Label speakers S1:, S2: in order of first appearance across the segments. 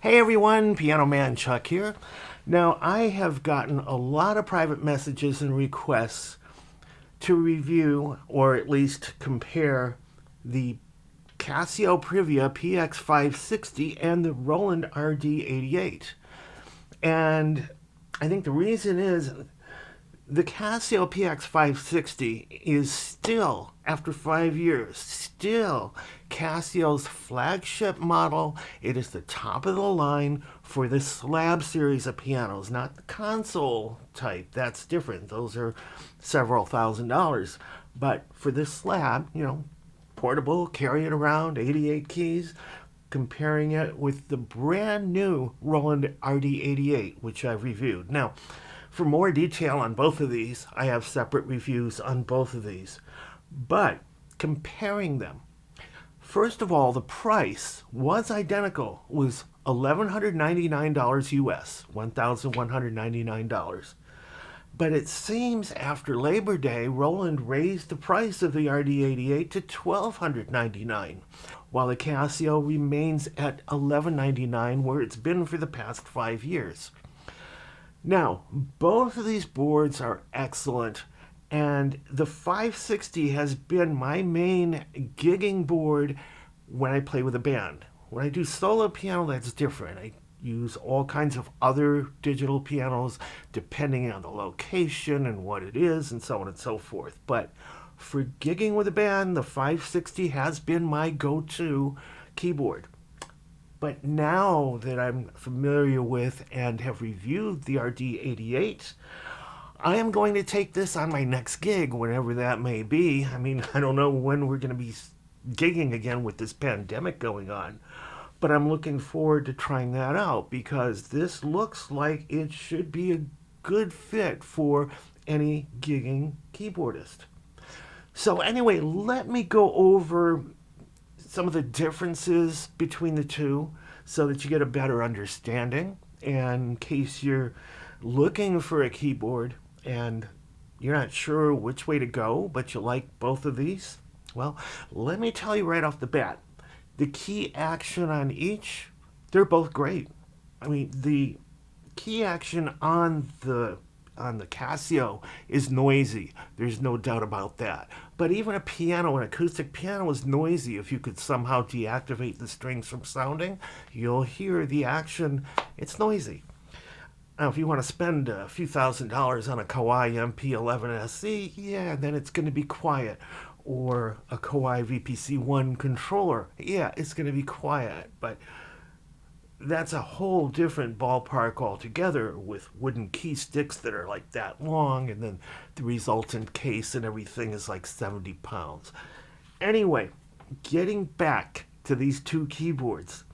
S1: Hey everyone, Piano Man Chuck here. Now, I have gotten a lot of private messages and requests to review or at least compare the Casio Privia PX-560 and the Roland RD-88. And I think the reason is the Casio PX-560 is still, after 5 years, still Casio's flagship model. It is the top of the line for the slab series of pianos, not the console type. That's different. Those are several $1,000s. But for this slab, portable, carry it around, 88 keys, comparing it with the brand new Roland RD-88, which I've reviewed. Now, for more detail on both of these, I have separate reviews on both of these. But comparing them, first of all, the price was identical, was $1,199 US, $1,199. But it seems after Labor Day, Roland raised the price of the RD-88 to $1,299, while the Casio remains at $1,199, where it's been for the past 5 years. Now, both of these boards are excellent, and the 560 has been my main gigging board when I play with a band. When I do solo piano, that's different. I use all kinds of other digital pianos depending on the location and what it is and so on and so forth. But for gigging with a band, the 560 has been my go-to keyboard. But now that I'm familiar with and have reviewed the RD-88, I am going to take this on my next gig, whenever that may be. I mean, I don't know when we're going to be gigging again with this pandemic going on, but I'm looking forward to trying that out because this looks like it should be a good fit for any gigging keyboardist. So anyway, let me go over some of the differences between the two so that you get a better understanding. And in case you're looking for a keyboard and you're not sure which way to go, but you like both of these, well, let me tell you right off the bat. The key action on each, they're both great. I mean, the key action on the Casio is noisy. There's no doubt about that. But even a piano, an acoustic piano, is noisy. If you could somehow deactivate the strings from sounding, you'll hear the action. It's noisy. Now, if you want to spend a few $1,000s on a Kawai MP11 SE, yeah, then it's going to be quiet. Or a Kawai VPC-1 controller, yeah, it's going to be quiet. But that's a whole different ballpark altogether with wooden key sticks that are like that long, and then the resultant case and everything is like 70 pounds. Anyway, getting back to these two keyboards,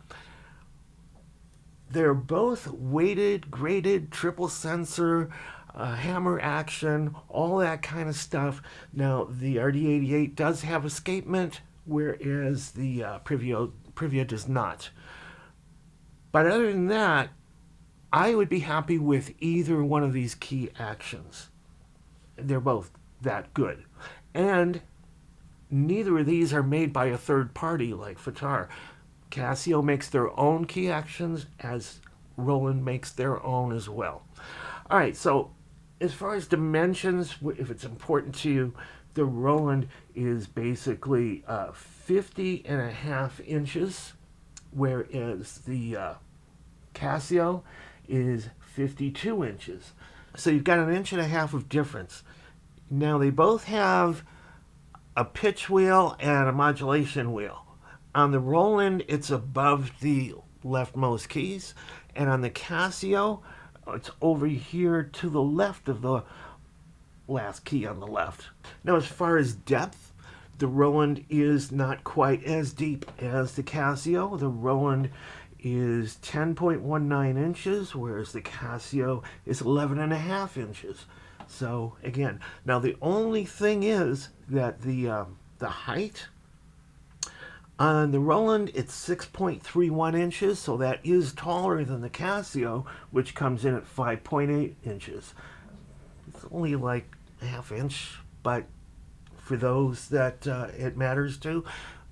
S1: they're both weighted, graded, triple sensor, hammer action, all that kind of stuff. Now, the RD-88 does have escapement, whereas the Privia does not. But other than that, I would be happy with either one of these key actions. They're both that good. And neither of these are made by a third party like Fatar. Casio makes their own key actions, as Roland makes their own as well. All right, so as far as dimensions, if it's important to you, the Roland is basically 50.5 inches, whereas the Casio is 52 inches. So you've got 1.5 inches of difference. Now, they both have a pitch wheel and a modulation wheel. On the Roland, it's above the leftmost keys, and on the Casio, it's over here to the left of the last key on the left. Now, as far as depth, the Roland is not quite as deep as the Casio. The Roland is 10.19 inches, whereas the Casio is 11.5 inches. So again, now the only thing is that the height on the Roland, it's 6.31 inches, so that is taller than the Casio, which comes in at 5.8 inches. It's only like a half inch, but for those that it matters to,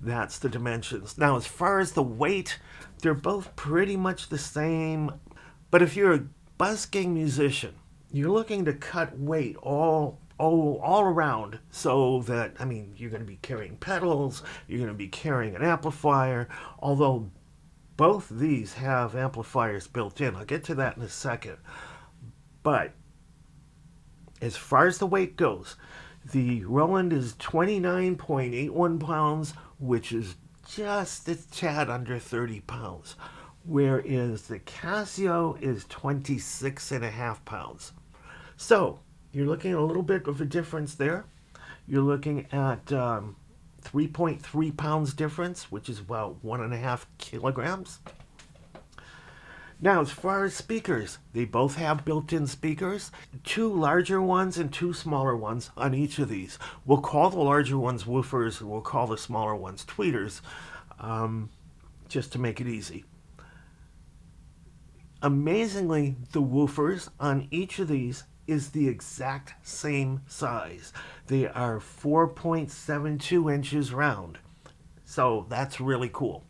S1: that's the dimensions. Now, as far as the weight, they're both pretty much the same. But if you're a busking musician, you're looking to cut weight all around, so that, I mean, you're going to be carrying pedals, you're going to be carrying an amplifier, although both these have amplifiers built in. I'll get to that in a second. But as far as the weight goes, the Roland is 29.81 pounds, which is just a tad under 30 pounds, whereas the Casio is 26.5 pounds. So you're looking at a little bit of a difference there. You're looking at 3.3 pounds difference, which is about 1.5 kilograms. Now, as far as speakers, they both have built-in speakers, 2 larger ones and 2 smaller ones on each of these. We'll call the larger ones woofers, and we'll call the smaller ones tweeters, just to make it easy. Amazingly, the woofers on each of these is the exact same size. They are 4.72 inches round. So that's really cool.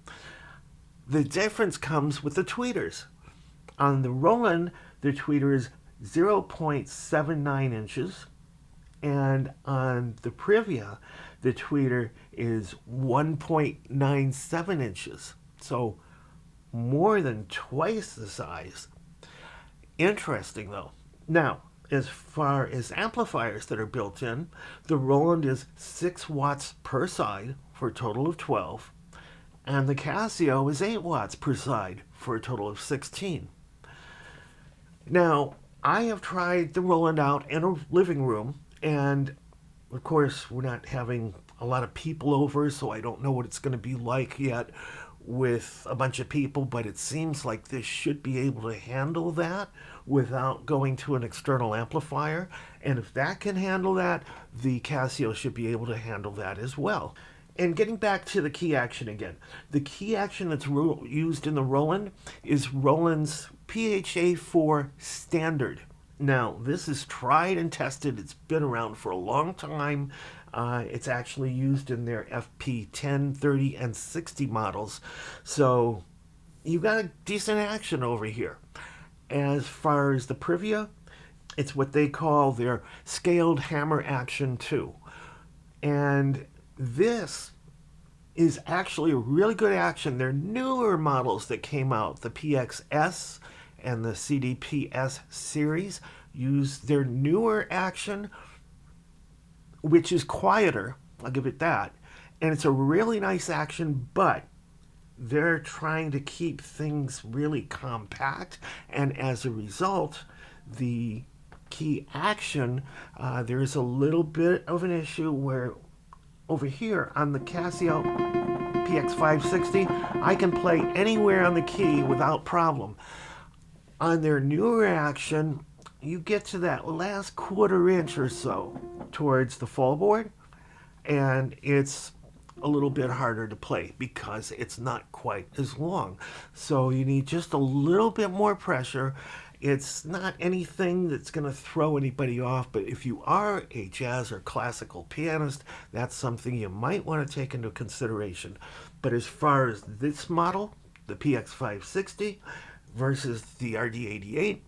S1: The difference comes with the tweeters. On the Roland, the tweeter is 0.79 inches. And on the Privia, the tweeter is 1.97 inches. So more than twice the size. Interesting, though. Now, as far as amplifiers that are built in, the Roland is 6 watts per side for a total of 12, and the Casio is 8 watts per side for a total of 16. Now, I have tried the Roland out in a living room, and of course, we're not having a lot of people over, so I don't know what it's going to be like yet with a bunch of people, but it seems like this should be able to handle that without going to an external amplifier. And if that can handle that, the Casio should be able to handle that as well. And getting back to the key action again, the key action that's used in the Roland is Roland's PHA-4 standard. Now, this is tried and tested. It's been around for a long time. It's actually used in their FP 10, 30, and 60 models. So you've got a decent action over here. As far as the Privia, it's what they call their scaled hammer action 2. And this is actually a really good action. They're newer models that came out, the PXS and the CDPS series, use their newer action, which is quieter, I'll give it that. And it's a really nice action, but they're trying to keep things really compact. And as a result, the key action, there's a little bit of an issue where over here on the Casio PX-560, I can play anywhere on the key without problem. On their newer action, you get to that last quarter inch or so towards the fall board, and it's a little bit harder to play because it's not quite as long. So you need just a little bit more pressure. It's not anything that's going to throw anybody off, but if you are a jazz or classical pianist, that's something you might want to take into consideration. But as far as this model, the PX-560 versus the RD-88,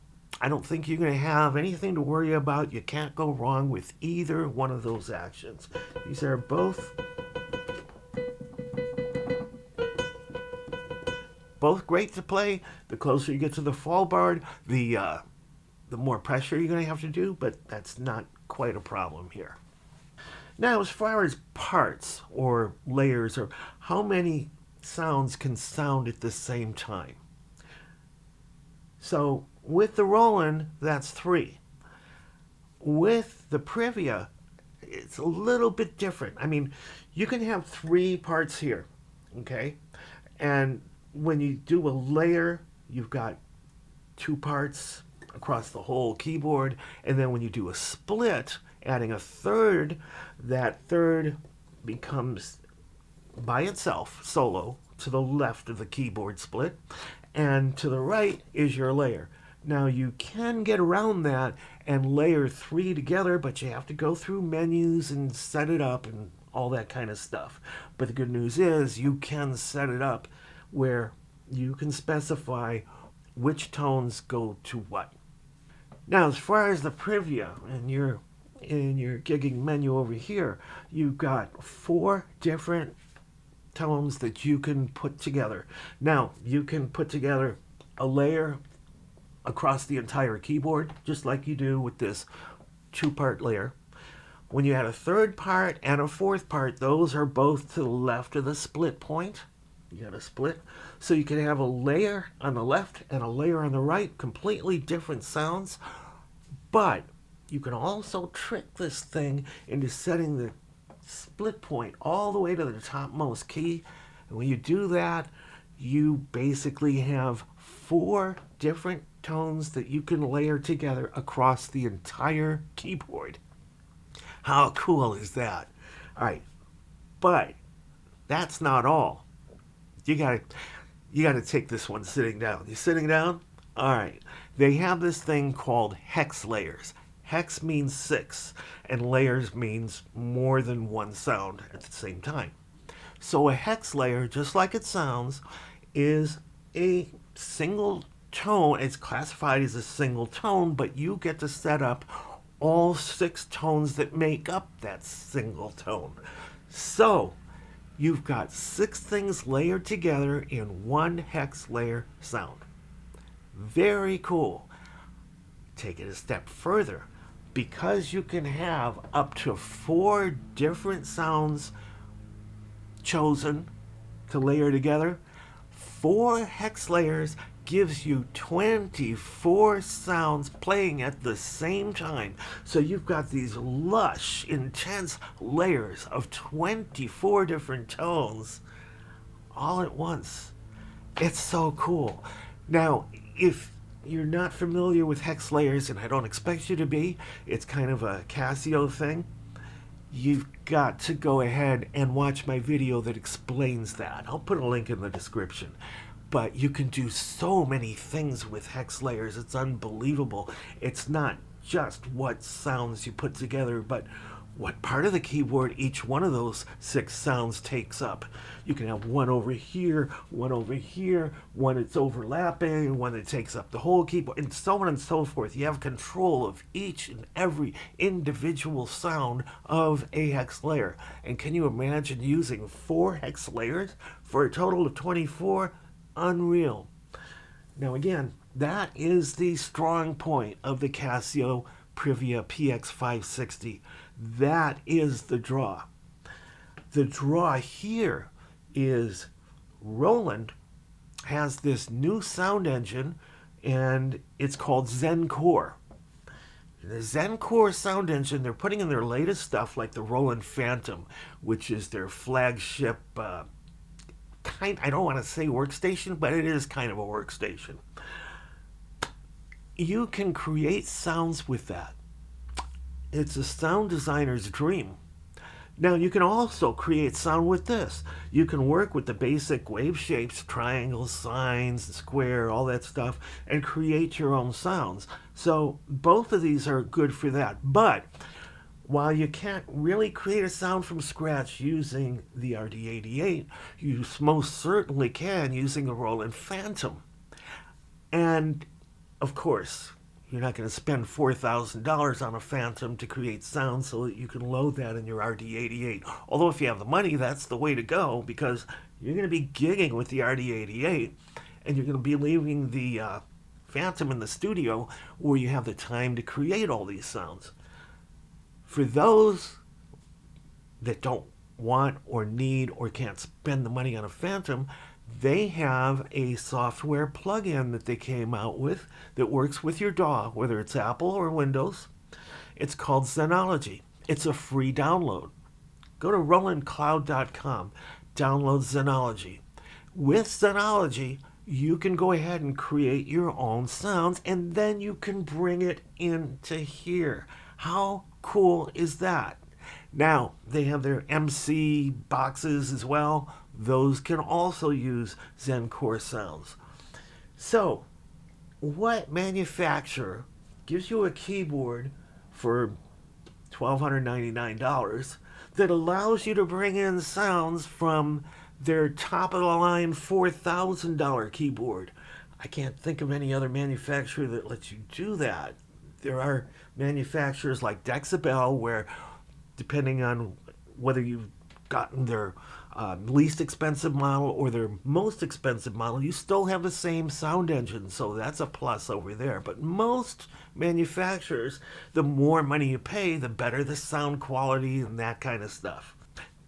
S1: I don't think you're going to have anything to worry about. You can't go wrong with either one of those actions. These are both great to play. The closer you get to the fall board, the more pressure you're going to have to do, but that's not quite a problem here. Now, as far as parts or layers or how many sounds can sound at the same time. So with the Roland, that's 3. With the Privia, it's a little bit different. I mean, you can have 3 parts here, okay? And when you do a layer, you've got 2 parts across the whole keyboard. And then when you do a split, adding a third, that third becomes by itself, solo, to the left of the keyboard split. And to the right is your layer. Now you can get around that and layer 3 together, but you have to go through menus and set it up and all that kind of stuff. But the good news is you can set it up where you can specify which tones go to what. Now, as far as the Privia in your gigging menu over here, you've got 4 different tones that you can put together. Now, you can put together a layer across the entire keyboard, just like you do with this 2-part layer. When you add a 3rd part and a 4th part, those are both to the left of the split point. You got a split. So you can have a layer on the left and a layer on the right, completely different sounds. But you can also trick this thing into setting the split point all the way to the topmost key. And when you do that, you basically have 4 different tones that you can layer together across the entire keyboard. How cool is that? All right, but that's not all. You gotta take this one sitting down. You sitting down? All right. They have this thing called Hex Layers. Hex means 6, and layers means more than one sound at the same time. So a hex layer, just like it sounds, is a single tone. It's classified as a single tone, but you get to set up all 6 tones that make up that single tone. So you've got 6 things layered together in one hex layer sound. Very cool. Take it a step further. Because you can have up to 4 different sounds chosen to layer together, 4 hex layers gives you 24 sounds playing at the same time. So you've got these lush, intense layers of 24 different tones all at once. It's so cool. Now, if you're not familiar with hex layers, and I don't expect you to be, it's kind of a Casio thing, you've got to go ahead and watch my video that explains that. I'll put a link in the description. But you can do so many things with hex layers. It's unbelievable. It's not just what sounds you put together, but what part of the keyboard each one of those 6 sounds takes up. You can have one over here, one that's overlapping, one that takes up the whole keyboard, and so on and so forth. You have control of each and every individual sound of a hex layer. And can you imagine using 4 hex layers for a total of 24? Unreal. Now again, that is the strong point of the Casio Privia PX-560. That is the draw. The draw here is Roland has this new sound engine, and it's called zen-core. The zen-core sound engine, they're putting in their latest stuff like the Roland Phantom, which is their flagship I don't want to say workstation, but it is kind of a workstation. You can create sounds with that. It's a sound designer's dream. Now, you can also create sound with this. You can work with the basic wave shapes, triangles, sines, square, all that stuff, and create your own sounds. So both of these are good for that. But while you can't really create a sound from scratch using the RD-88, you most certainly can using the Roland Phantom. And, of course, you're not going to spend $4,000 on a Phantom to create sound so that you can load that in your RD-88. Although if you have the money, that's the way to go, because you're going to be gigging with the RD-88, and you're going to be leaving the Phantom in the studio where you have the time to create all these sounds. For those that don't want or need or can't spend the money on a Phantom, they have a software plugin that they came out with that works with your DAW, whether it's Apple or Windows. It's called Zenology. It's a free download. Go to rolandcloud.com, download Zenology. With Zenology, you can go ahead and create your own sounds, and then you can bring it into here. How cool is that? Now, they have their MC boxes as well. Those can also use zen-core sounds. So, what manufacturer gives you a keyboard for $1,299 that allows you to bring in sounds from their top of the line $4,000 keyboard. I can't think of any other manufacturer that lets you do that. There are manufacturers like Decibel where, depending on whether you've gotten their least expensive model or their most expensive model, you still have the same sound engine, so that's a plus over there. But most manufacturers, the more money you pay, the better the sound quality and that kind of stuff.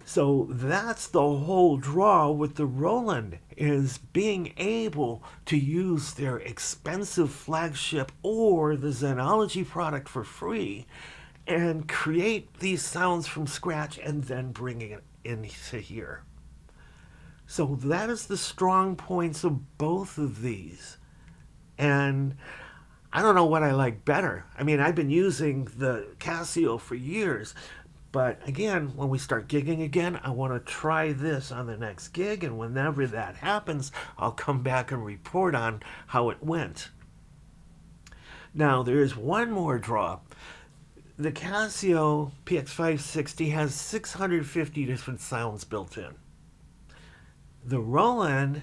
S1: So that's the whole draw with the Roland, is being able to use their expensive flagship or the Zenology product for free and create these sounds from scratch and then bringing it into here. So that is the strong points of both of these. And I don't know what I like better. I mean, I've been using the Casio for years, but again, when we start gigging again, I want to try this on the next gig, and whenever that happens, I'll come back and report on how it went. Now, there is one more draw. The Casio PX-560 has 650 different sounds built in. The Roland,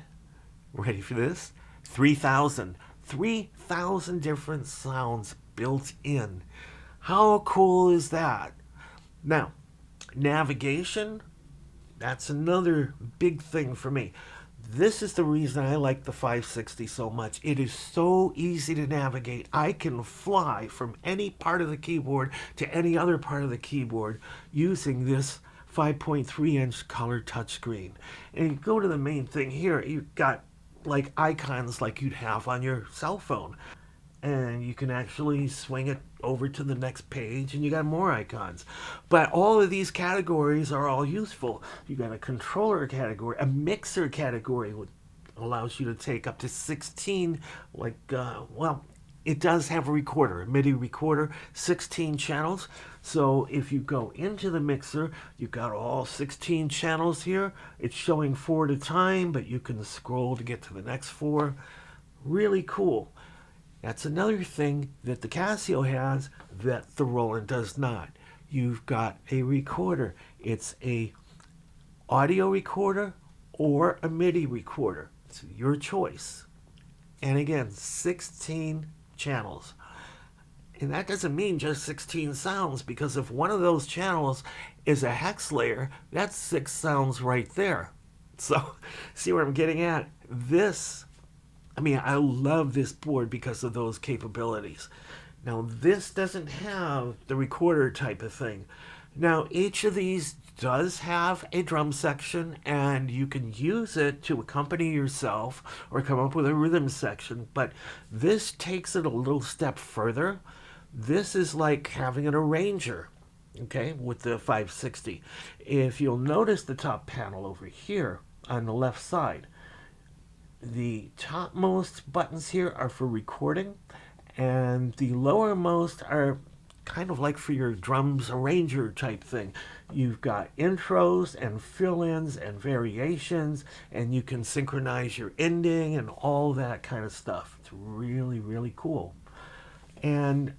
S1: ready for this? 3,000. 3,000 different sounds built in. How cool is that? Now, navigation, that's another big thing for me. This is the reason I like the 560 so much. It is so easy to navigate. I can fly from any part of the keyboard to any other part of the keyboard using this 5.3-inch color touchscreen. And you go to the main thing here, you've got like icons like you'd have on your cell phone. And you can actually swing it over to the next page and you got more icons. But all of these categories are all useful. You got a controller category, a mixer category, which allows you to take up to 16, it does have a recorder, a Midi recorder, 16 channels. So if you go into the mixer, you've got all 16 channels here. It's showing 4 at a time, but you can scroll to get to the next 4. Really cool. That's another thing that the Casio has that the Roland does not. You've got a recorder. It's a audio recorder or a MIDI recorder. It's your choice. And again, 16 channels. And that doesn't mean just 16 sounds, because if one of those channels is a hex layer, that's 6 sounds right there. So, see where I'm getting at? I love this board because of those capabilities. Now, this doesn't have the recorder type of thing. Now, each of these does have a drum section, and you can use it to accompany yourself or come up with a rhythm section, but this takes it a little step further. This is like having an arranger, okay, with the 560. If you'll notice the top panel over here on the left side, the topmost buttons here are for recording, and the lowermost are kind of like for your drums arranger type thing. You've got intros and fill-ins and variations, and you can synchronize your ending and all that kind of stuff. It's really, really cool. And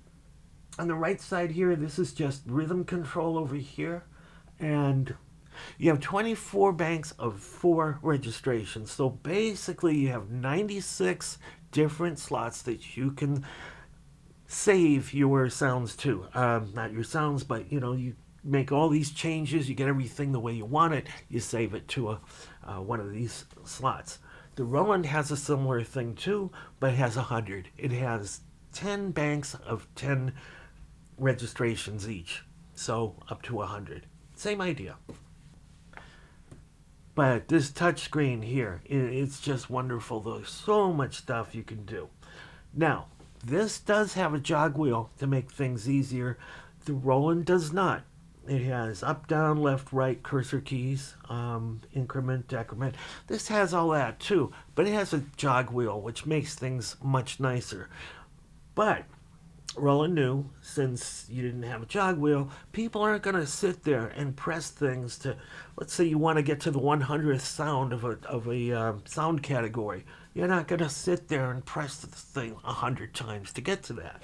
S1: on the right side here, this is just rhythm control over here, and you have 24 banks of 4 registrations. So basically you have 96 different slots that you can save your sounds to. Not your sounds, but you make all these changes, you get everything the way you want it, you save it to one of these slots. The Roland has a similar thing too, but it has 100. It has 10 banks of 10 registrations each. So up to 100. Same idea. But this touchscreen here, it's just wonderful. There's so much stuff you can do. Now, this does have a jog wheel to make things easier. The Roland does not. It has up, down, left, right, cursor keys, increment, decrement. This has all that too, but it has a jog wheel, which makes things much nicer. But Roland knew, since you didn't have a jog wheel, people aren't going to sit there and press things to, let's say you want to get to the 100th sound of a sound category. You're not going to sit there and press the thing 100 times to get to that.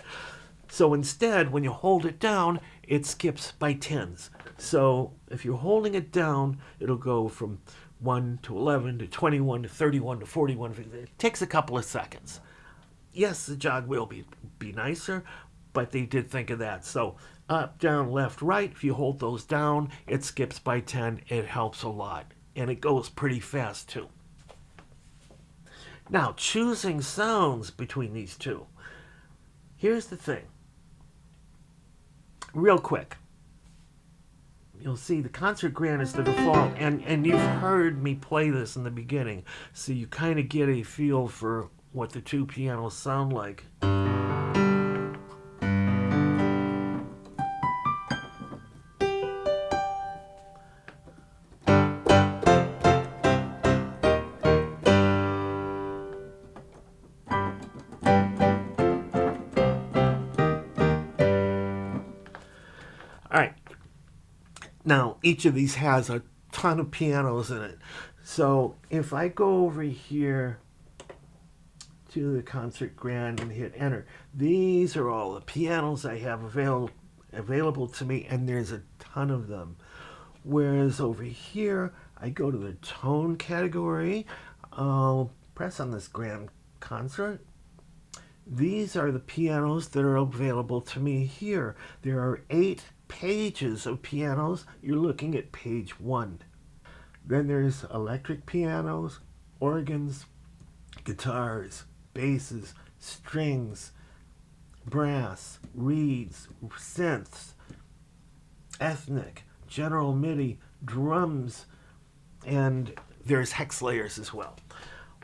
S1: So instead, when you hold it down, it skips by tens. So if you're holding it down, it'll go from 1 to 11 to 21 to 31 to 41. It takes a couple of seconds. Yes, the jog wheel be nicer, but they did think of that. So up, down, left, right, if you hold those down, it skips by 10. It helps a lot. And it goes pretty fast too. Now, choosing sounds between these two. Here's the thing. Real quick. You'll see the concert grand is the default, and you've heard me play this in the beginning, so you kind of get a feel for what the two pianos sound like. All right. Now, each of these has a ton of pianos in it. So if I go over here to the concert grand and hit enter, these are all the pianos I have available to me, and there's a ton of them. Whereas over here, I go to the tone category. I'll press on this grand concert. These are the pianos that are available to me here. There are 8 pages of pianos. You're looking at page 1. Then there's electric pianos, organs, guitars, basses, strings, brass, reeds, synths, ethnic, general MIDI, drums, and there's hex layers as well.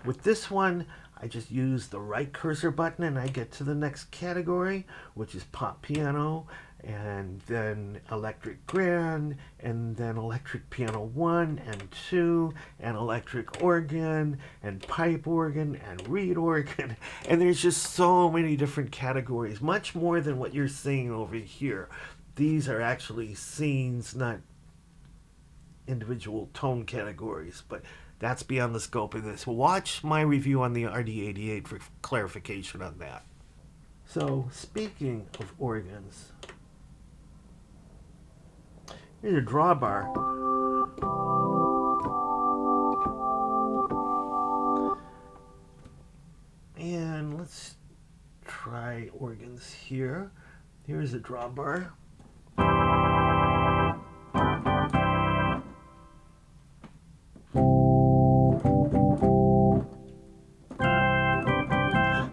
S1: With this one, I just use the right cursor button and I get to the next category, which is pop piano, and then electric grand, and then electric piano 1 and 2, and electric organ, and pipe organ, and reed organ. And there's just so many different categories, much more than what you're seeing over here. These are actually scenes, not individual tone categories, but that's beyond the scope of this. Watch my review on the RD-88 for clarification on that. So, speaking of organs, here's a drawbar. And let's try organs here. Here's a drawbar.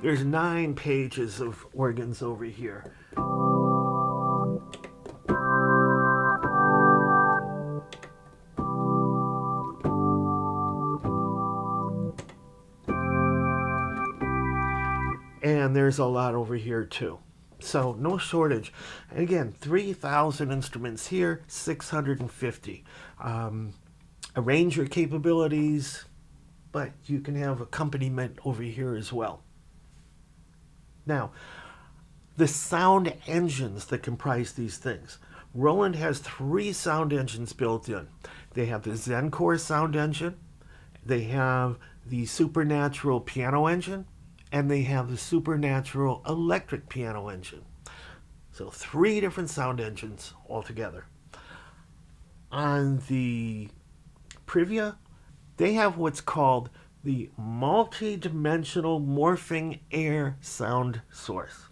S1: There's 9 pages of organs over here. And there's a lot over here too. So no shortage. And again, 3,000 instruments here, 650. Arranger capabilities, but you can have accompaniment over here as well. Now, the sound engines that comprise these things. Roland has 3 sound engines built in. They have the zen-core sound engine, they have the supernatural piano engine, and they have the supernatural electric piano engine. So 3 different sound engines altogether. On the Privia, they have what's called the multi-dimensional morphing air sound source.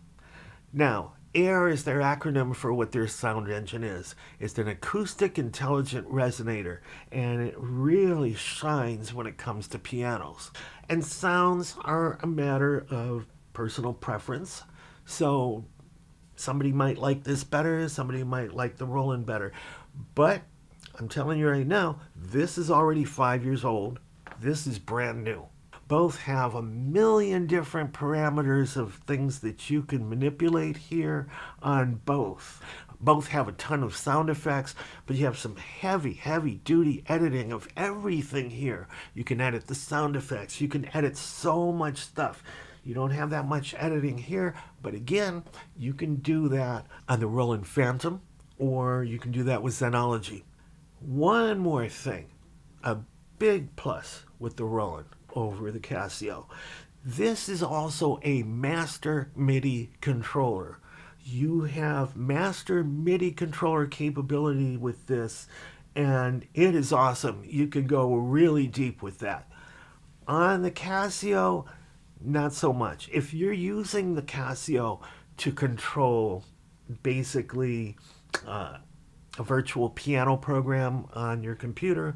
S1: Now, AIR is their acronym for what their sound engine is. It's an acoustic intelligent resonator, and it really shines when it comes to pianos. And sounds are a matter of personal preference. So somebody might like this better, somebody might like the Roland better. But I'm telling you right now, this is already 5 years old. This is brand new. Both have a million different parameters of things that you can manipulate here on both. Both have a ton of sound effects, but you have some heavy, heavy duty editing of everything here. You can edit the sound effects. You can edit so much stuff. You don't have that much editing here, but again, you can do that on the Roland Phantom, or you can do that with Zenology. One more thing, a big plus with the Roland over the Casio. This is also a master MIDI controller. You have master MIDI controller capability with this, and it is awesome. You can go really deep with that. On the Casio, not so much. If you're using the Casio to control basically a virtual piano program on your computer,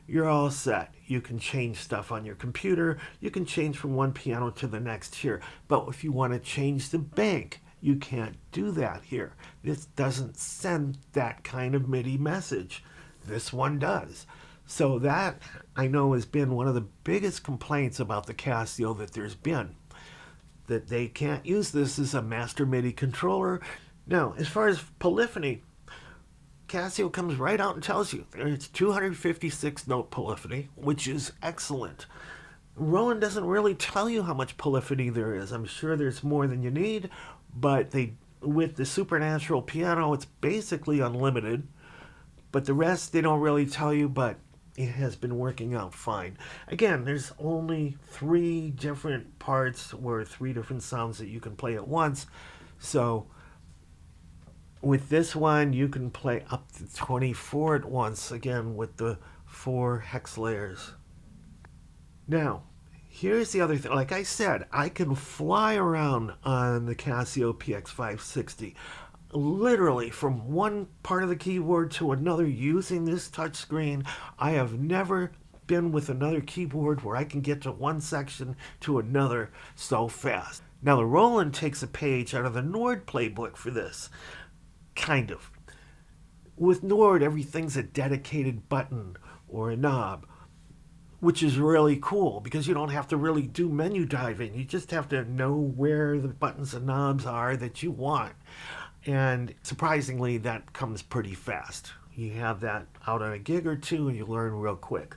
S1: you're all set. You can change stuff on your computer. You can change from one piano to the next here. But if you want to change the bank, you can't do that here. This doesn't send that kind of MIDI message. This one does. So that, I know, has been one of the biggest complaints about the Casio that there's been, that they can't use this as a master MIDI controller. Now, as far as polyphony, Casio comes right out and tells you it's 256 note polyphony, which is excellent. Roland doesn't really tell you how much polyphony there is. I'm sure there's more than you need, but with the Supernatural piano, it's basically unlimited. But the rest they don't really tell you, but it has been working out fine. Again, there's only 3 different parts or 3 different sounds that you can play at once. So with this one, you can play up to 24 at once, again, with the 4 hex layers. Now, here's the other thing. Like I said, I can fly around on the Casio PX-560, literally from one part of the keyboard to another using this touchscreen. I have never been with another keyboard where I can get to one section to another so fast. Now, the Roland takes a page out of the Nord playbook for this. Kind of. With Nord, everything's a dedicated button or a knob, which is really cool because you don't have to really do menu diving. You just have to know where the buttons and knobs are that you want. And surprisingly, that comes pretty fast. You have that out on a gig or two and you learn real quick.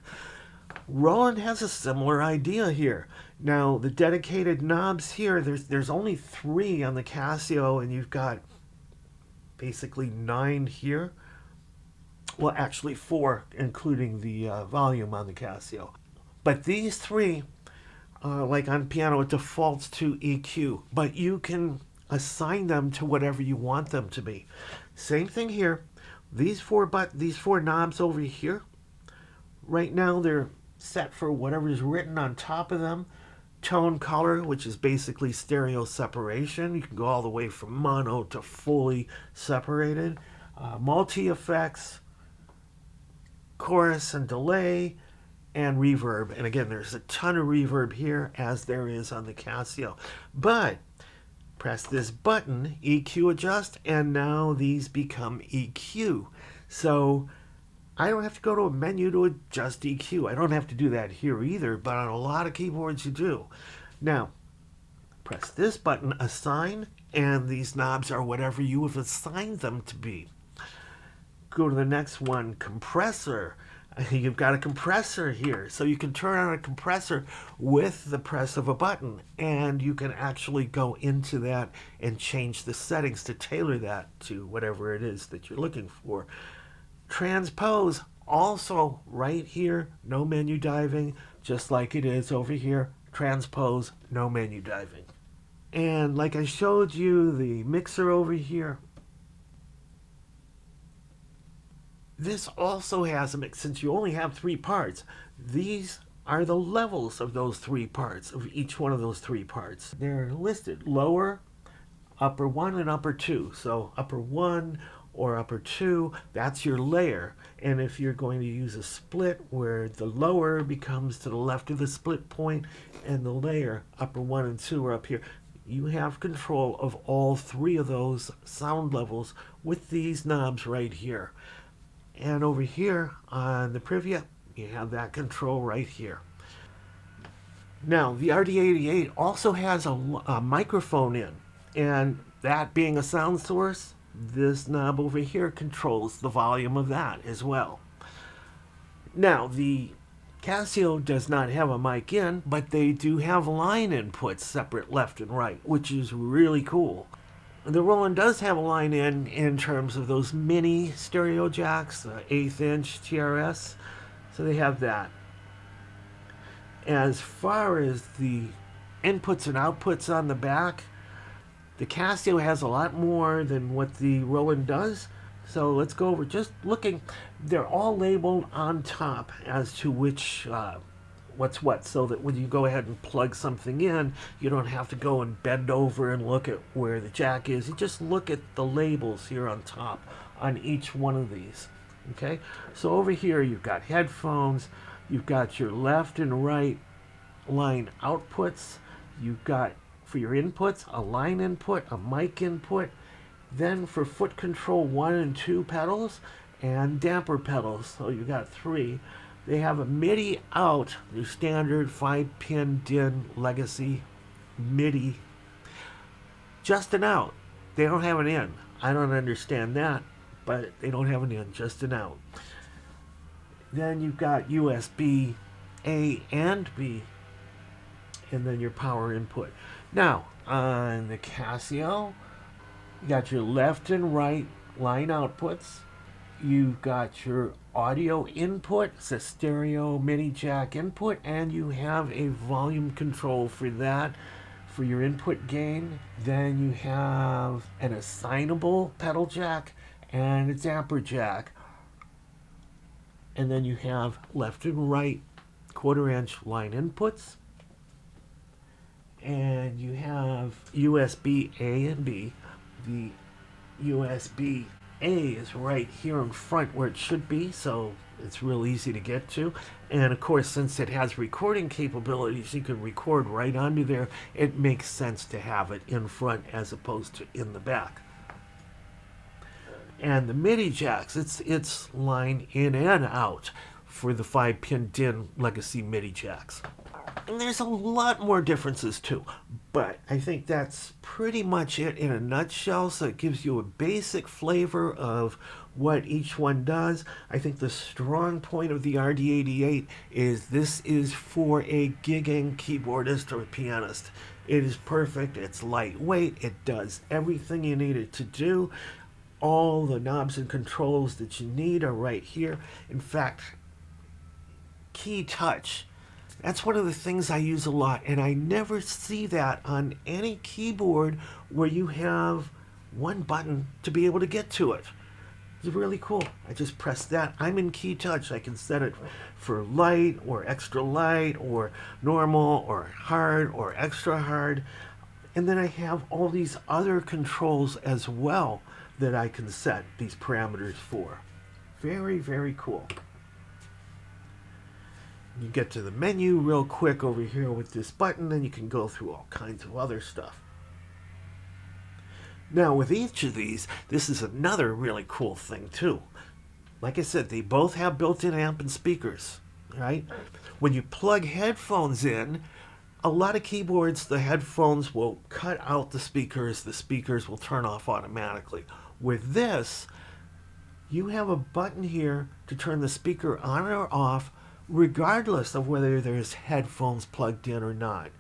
S1: Roland has a similar idea here. Now, the dedicated knobs here, there's only 3 on the Casio, and you've got basically 9 here. Well, actually 4, including the volume on the Casio. But these 3, like on piano, it defaults to EQ. But you can assign them to whatever you want them to be. Same thing here. These 4 knobs over here, right now they're set for whatever is written on top of them. Tone color, which is basically stereo separation. You can go all the way from mono to fully separated. Multi-effects, chorus and delay, and reverb. And again, there's a ton of reverb here, as there is on the Casio. But press this button, EQ adjust, and now these become EQ. So I don't have to go to a menu to adjust EQ. I don't have to do that here either, but on a lot of keyboards you do. Now, press this button, assign, and these knobs are whatever you have assigned them to be. Go to the next one, compressor. You've got a compressor here, so you can turn on a compressor with the press of a button, and you can actually go into that and change the settings to tailor that to whatever it is that you're looking for. Transpose, also right here, no menu diving, just like it is over here. Transpose, no menu diving. And like I showed you, the mixer over here, this also has a mix. Since you only have 3 parts, these are the levels of those 3 parts, of each one of those 3 parts. They're listed: lower, upper 1, and upper 2. So upper 1 or upper 2, that's your layer. And if you're going to use a split where the lower becomes to the left of the split point and the layer, upper 1 and 2 are up here, you have control of all 3 of those sound levels with these knobs right here. And over here on the Privia, you have that control right here. Now, the RD-88 also has a microphone in, and that being a sound source, this knob over here controls the volume of that as well. Now, the Casio does not have a mic in, but they do have line inputs separate left and right, which is really cool. The Roland does have a line in terms of those mini stereo jacks, 1/8 inch TRS, so they have that. As far as the inputs and outputs on the back, The Casio has a lot more than what the Roland does. So let's go over just looking. They're all labeled on top as to which what's what, so that when you go ahead and plug something in, you don't have to go and bend over and look at where the jack is. You just look at the labels here on top on each one of these. Okay, so over here you've got headphones, you've got your left and right line outputs, you've got for your inputs a line input, a mic input, then for foot control 1 and 2 pedals and damper pedals, so you got 3. They have a Midi out, your standard 5-pin DIN legacy Midi. Just an out. They don't have an in. I don't understand that, but they don't have an in, just an out. Then you've got USB A and B, and then your power input. Now, on the Casio, you got your left and right line outputs. You've got your audio input, it's a stereo mini jack input, and you have a volume control for that, for your input gain. Then you have an assignable pedal jack and a damper jack. And then you have left and right 1/4-inch line inputs. And you have USB A and B. The USB A is right here in front where it should be, so it's real easy to get to. And of course, since it has recording capabilities, you can record right onto there. It makes sense to have it in front as opposed to in the back. And the MIDI jacks, it's line in and out for the 5-pin DIN legacy MIDI jacks. And there's a lot more differences too, but I think that's pretty much it in a nutshell. So it gives you a basic flavor of what each one does. I think the strong point of the RD-88 is this is for a gigging keyboardist or a pianist. It is perfect, it's lightweight, it does everything you need it to do. All the knobs and controls that you need are right here. In fact, key touch. That's one of the things I use a lot, and I never see that on any keyboard where you have one button to be able to get to it. It's really cool. I just press that. I'm in key touch. I can set it for light or extra light or normal or hard or extra hard. And then I have all these other controls as well that I can set these parameters for. Very, very cool. You get to the menu real quick over here with this button, and you can go through all kinds of other stuff. Now with each of these, this is another really cool thing too. Like I said, they both have built-in amp and speakers, right? When you plug headphones in, a lot of keyboards, the headphones will cut out the speakers will turn off automatically. With this, you have a button here to turn the speaker on or off regardless of whether there's headphones plugged in or not.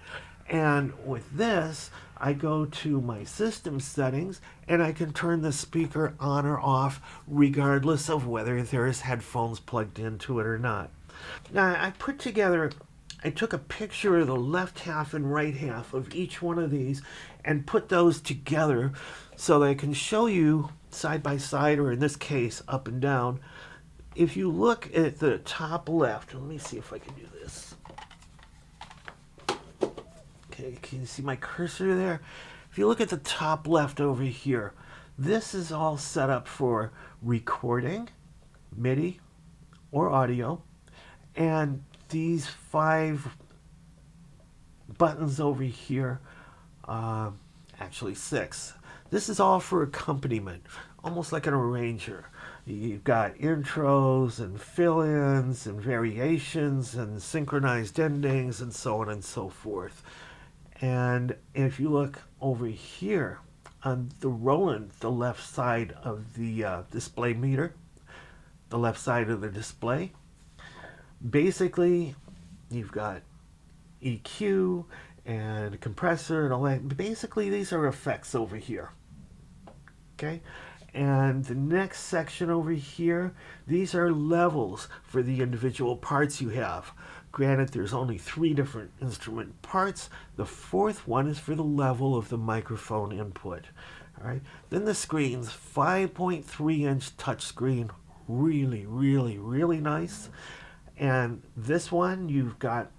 S1: And with this, I go to my system settings and I can turn the speaker on or off regardless of whether there's headphones plugged into it or not. Now, I took a picture of the left half and right half of each one of these and put those together so that I can show you side by side, or in this case, up and down. If you look at the top left, let me see if I can do this. Okay, can you see my cursor there? If you look at the top left over here, this is all set up for recording, MIDI, or audio. And these 5 buttons over here, actually 6. This is all for accompaniment, almost like an arranger. You've got intros and fill-ins and variations and synchronized endings and so on and so forth. And if you look over here on the Roland, the left side of the display meter, the left side of the display, basically you've got EQ and compressor and all that. Basically these are effects over here. Okay, and the next section over here, these are levels for the individual parts you have. Granted, there's only 3 different instrument parts. The 4th one is for the level of the microphone input. All right. Then the screen's 5.3-inch touchscreen, really, really, really nice. And this one, you've got,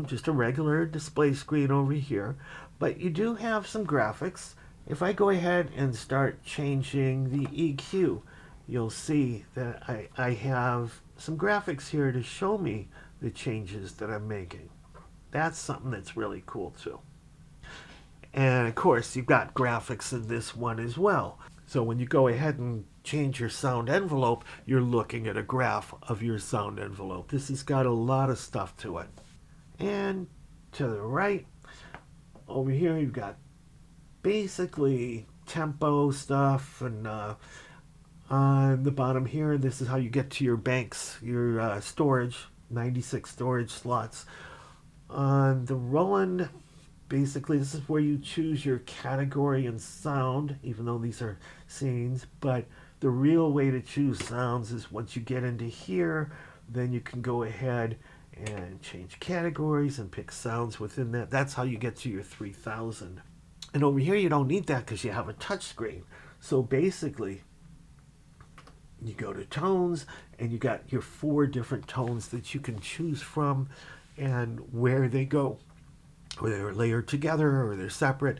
S1: just a regular display screen over here, but you do have some graphics. If I go ahead and start changing the EQ, you'll see that I have some graphics here to show me the changes that I'm making. That's something that's really cool too. And of course, you've got graphics in this one as well. So when you go ahead and change your sound envelope, you're looking at a graph of your sound envelope. This has got a lot of stuff to it. And to the right, over here, you've got basically tempo stuff. And on the bottom here, this is how you get to your banks, your storage, 96 storage slots. On the Roland, basically, this is where you choose your category and sound, even though these are scenes. But the real way to choose sounds is once you get into here, then you can go ahead and change categories and pick sounds within that. That's how you get to your 3000. And over here, you don't need that because you have a touch screen. So basically, you go to tones, and you got your 4 different tones that you can choose from and where they go. Whether they're layered together or they're separate.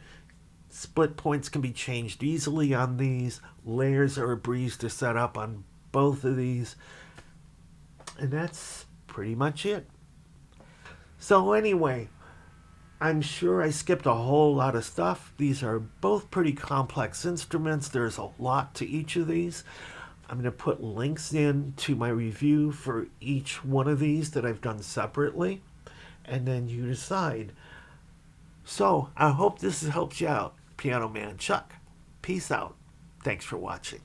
S1: Split points can be changed easily on these. Layers are a breeze to set up on both of these. And that's pretty much it. So anyway, I'm sure I skipped a whole lot of stuff. These are both pretty complex instruments. There's a lot to each of these. I'm going to put links in to my review for each one of these that I've done separately. And then you decide. So I hope this helps you out. Piano Man Chuck. Peace out. Thanks for watching.